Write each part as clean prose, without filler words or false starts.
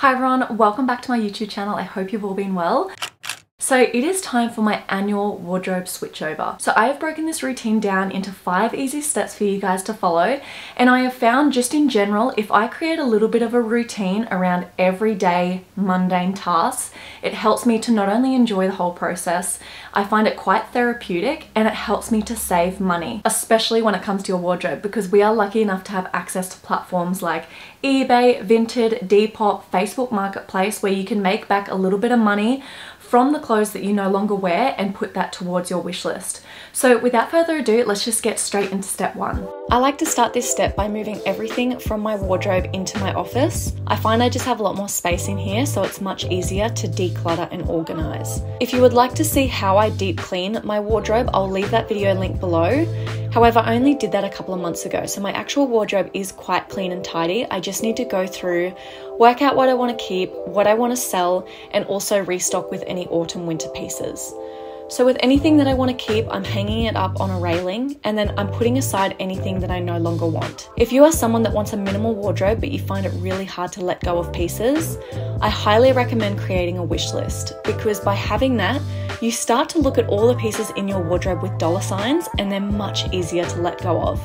Hi everyone, welcome back to my YouTube channel. I hope you've all been well. So it is time for my annual wardrobe switchover. So I have broken this routine down into 5 easy steps for you guys to follow, and I have found just in general, if I create a little bit of a routine around everyday mundane tasks, it helps me to not only enjoy the whole process, I find it quite therapeutic, and it helps me to save money, especially when it comes to your wardrobe, because we are lucky enough to have access to platforms like eBay, Vinted, Depop, Facebook Marketplace, where you can make back a little bit of money from the clothes that you no longer wear and put that towards your wish list. So without further ado, let's just get straight into step 1. I like to start this step by moving everything from my wardrobe into my office. I find I just have a lot more space in here, so it's much easier to declutter and organize. If you would like to see how I deep clean my wardrobe, I'll leave that video link below. However, I only did that a couple of months ago, so my actual wardrobe is quite clean and tidy. I just need to go through, work out what I want to keep, what I want to sell, and also restock with any autumn winter pieces. So with anything that I want to keep, I'm hanging it up on a railing, and then I'm putting aside anything that I no longer want. If you are someone that wants a minimal wardrobe but you find it really hard to let go of pieces, I highly recommend creating a wish list, because by having that, you start to look at all the pieces in your wardrobe with dollar signs, and they're much easier to let go of.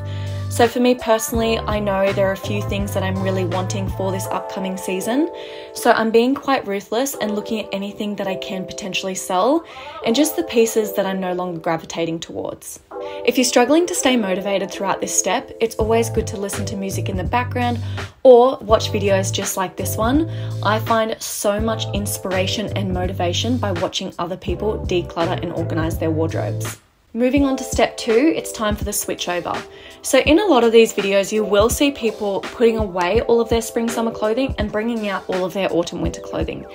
So for me personally, I know there are a few things that I'm really wanting for this upcoming season. So I'm being quite ruthless and looking at anything that I can potentially sell, and just the pieces that I'm no longer gravitating towards. If you're struggling to stay motivated throughout this step, it's always good to listen to music in the background or watch videos just like this one. I find so much inspiration and motivation by watching other people declutter and organize their wardrobes. Moving on to step 2, it's time for the switchover. So in a lot of these videos, you will see people putting away all of their spring summer clothing and bringing out all of their autumn winter clothing.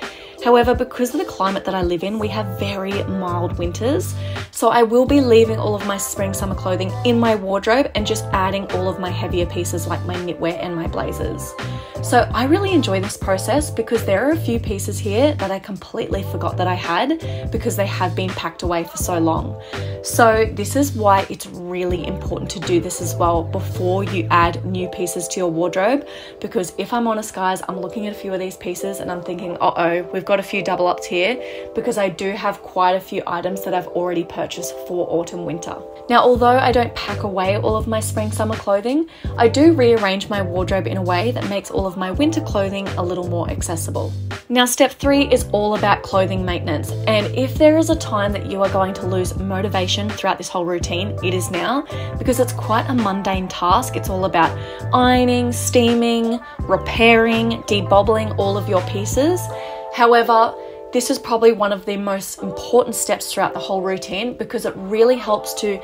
However, because of the climate that I live in, we have very mild winters. So I will be leaving all of my spring summer clothing in my wardrobe and just adding all of my heavier pieces like my knitwear and my blazers. So I really enjoy this process because there are a few pieces here that I completely forgot that I had because they have been packed away for so long. So this is why it's really important to do this as well before you add new pieces to your wardrobe, because if I'm honest guys, I'm looking at a few of these pieces and I'm thinking, uh-oh, we've got a few double ups here, because I do have quite a few items that I've already purchased for autumn winter. Now, although I don't pack away all of my spring summer clothing, I do rearrange my wardrobe in a way that makes all of my winter clothing a little more accessible. Now, step 3 is all about clothing maintenance, and if there is a time that you are going to lose motivation throughout this whole routine, it is now, because it's quite a mundane task. It's all about ironing, steaming, repairing, debobbling all of your pieces. However, this is probably one of the most important steps throughout the whole routine, because it really helps to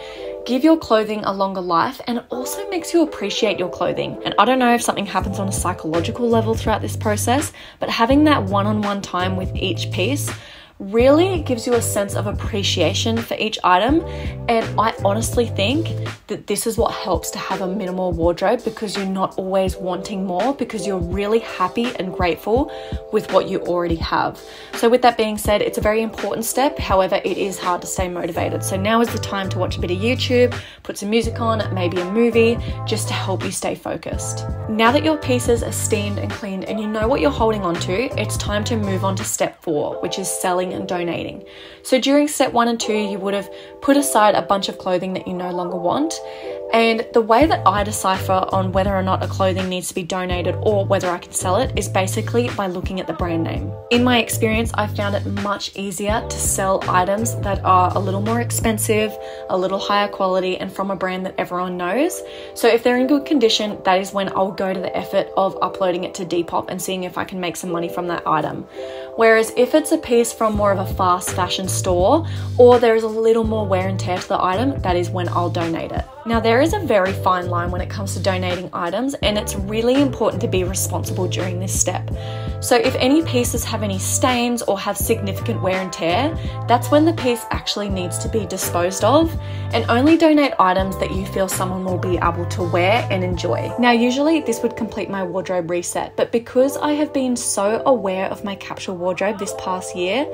give your clothing a longer life, and it also makes you appreciate your clothing. And I don't know if something happens on a psychological level throughout this process, but having that one-on-one time with each piece really gives you a sense of appreciation for each item. And I honestly think that this is what helps to have a minimal wardrobe, because you're not always wanting more, because you're really happy and grateful with what you already have. So with that being said, it's a very important step. However, it is hard to stay motivated. So now is the time to watch a bit of YouTube, put some music on, maybe a movie, just to help you stay focused. Now that your pieces are steamed and cleaned and you know what you're holding on to, it's time to move on to step 4, which is selling and donating. So during step 1 and 2, you would have put aside a bunch of clothing that you no longer want. And the way that I decipher on whether or not a clothing needs to be donated or whether I can sell it is basically by looking at the brand name. In my experience, I found it much easier to sell items that are a little more expensive, a little higher quality, and from a brand that everyone knows. So if they're in good condition, that is when I'll go to the effort of uploading it to Depop and seeing if I can make some money from that item. Whereas if it's a piece from more of a fast fashion store, or there is a little more wear and tear to the item, that is when I'll donate it. Now, there is a very fine line when it comes to donating items, and it's really important to be responsible during this step. So if any pieces have any stains or have significant wear and tear, that's when the piece actually needs to be disposed of, and only donate items that you feel someone will be able to wear and enjoy. Now, usually this would complete my wardrobe reset, but because I have been so aware of my capsule wardrobe this past year,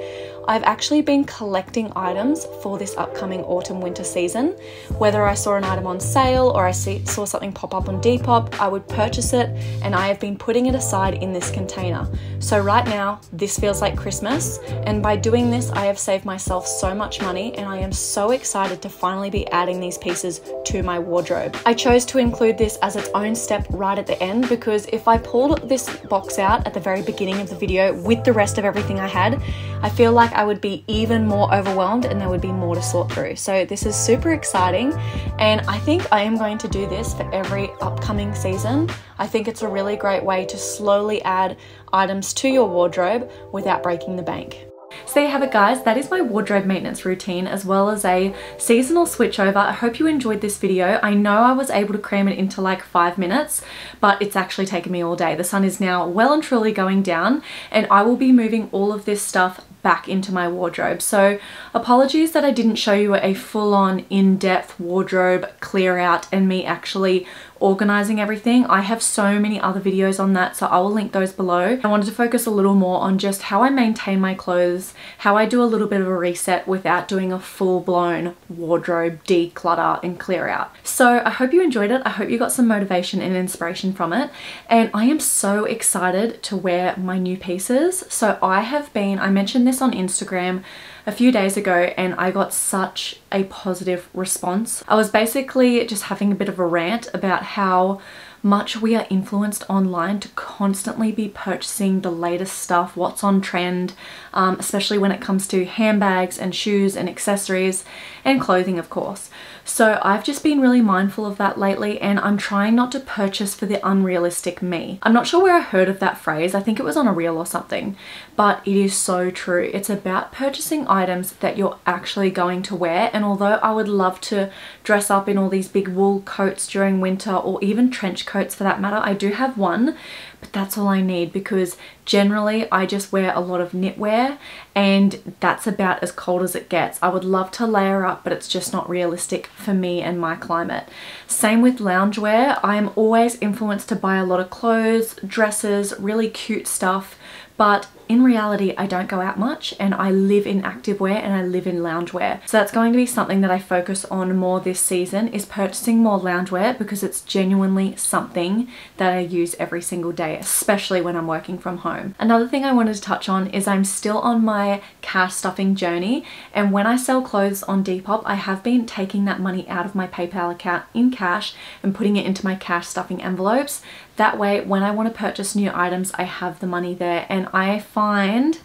I've actually been collecting items for this upcoming autumn winter season. Whether I saw an item item on sale or I saw something pop up on Depop, I would purchase it, and I have been putting it aside in this container. So right now, this feels like Christmas, and by doing this, I have saved myself so much money, and I am so excited to finally be adding these pieces to my wardrobe. I chose to include this as its own step right at the end because if I pulled this box out at the very beginning of the video with the rest of everything I had, I feel like I would be even more overwhelmed and there would be more to sort through. So this is super exciting, and I think I am going to do this for every upcoming season. I think it's a really great way to slowly add items to your wardrobe without breaking the bank. So there you have it, guys. That is my wardrobe maintenance routine as well as a seasonal switchover. I hope you enjoyed this video. I know I was able to cram it into like 5 minutes, but it's actually taken me all day. The sun is now well and truly going down, and I will be moving all of this stuff back into my wardrobe. So apologies that I didn't show you a full-on in-depth wardrobe clear out and me actually organizing everything. I have so many other videos on that, so I will link those below. I wanted to focus a little more on just how I maintain my clothes, how I do a little bit of a reset without doing a full-blown wardrobe declutter and clear out. So I hope you enjoyed it. I hope you got some motivation and inspiration from it, and I am so excited to wear my new pieces. So I mentioned this on Instagram a few days ago and I got such a positive response. I was basically just having a bit of a rant about how much we are influenced online to constantly be purchasing the latest stuff, what's on trend, especially when it comes to handbags and shoes and accessories and clothing, of course. So I've just been really mindful of that lately, and I'm trying not to purchase for the unrealistic me. I'm not sure where I heard of that phrase. I think it was on a reel or something, but it is so true. It's about purchasing items that you're actually going to wear. And although I would love to dress up in all these big wool coats during winter, or even trench coats for that matter, I do have one, but that's all I need because generally I just wear a lot of knitwear and that's about as cold as it gets. I would love to layer up, but it's just not realistic for me and my climate. Same with loungewear. I am always influenced to buy a lot of clothes, dresses, really cute stuff, but in reality, I don't go out much and I live in activewear and I live in loungewear. So that's going to be something that I focus on more this season, is purchasing more loungewear because it's genuinely something that I use every single day, especially when I'm working from home. Another thing I wanted to touch on is I'm still on my cash stuffing journey, and when I sell clothes on Depop, I have been taking that money out of my PayPal account in cash and putting it into my cash stuffing envelopes. That way, when I want to purchase new items, I have the money there, and I find,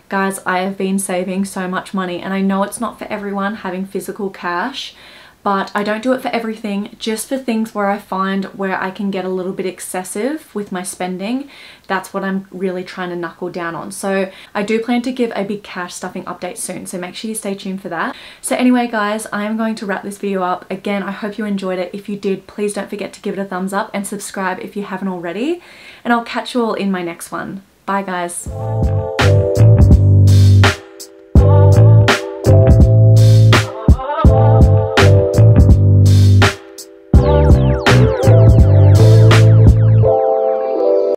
guys, I have been saving so much money. And I know it's not for everyone having physical cash, but I don't do it for everything, just for things where I find where I can get a little bit excessive with my spending. That's what I'm really trying to knuckle down on. So I do plan to give a big cash stuffing update soon, so make sure you stay tuned for that. So anyway, guys, I am going to wrap this video up. Again, I hope you enjoyed it. If you did, please don't forget to give it a thumbs up and subscribe if you haven't already. And I'll catch you all in my next one. Bye, guys.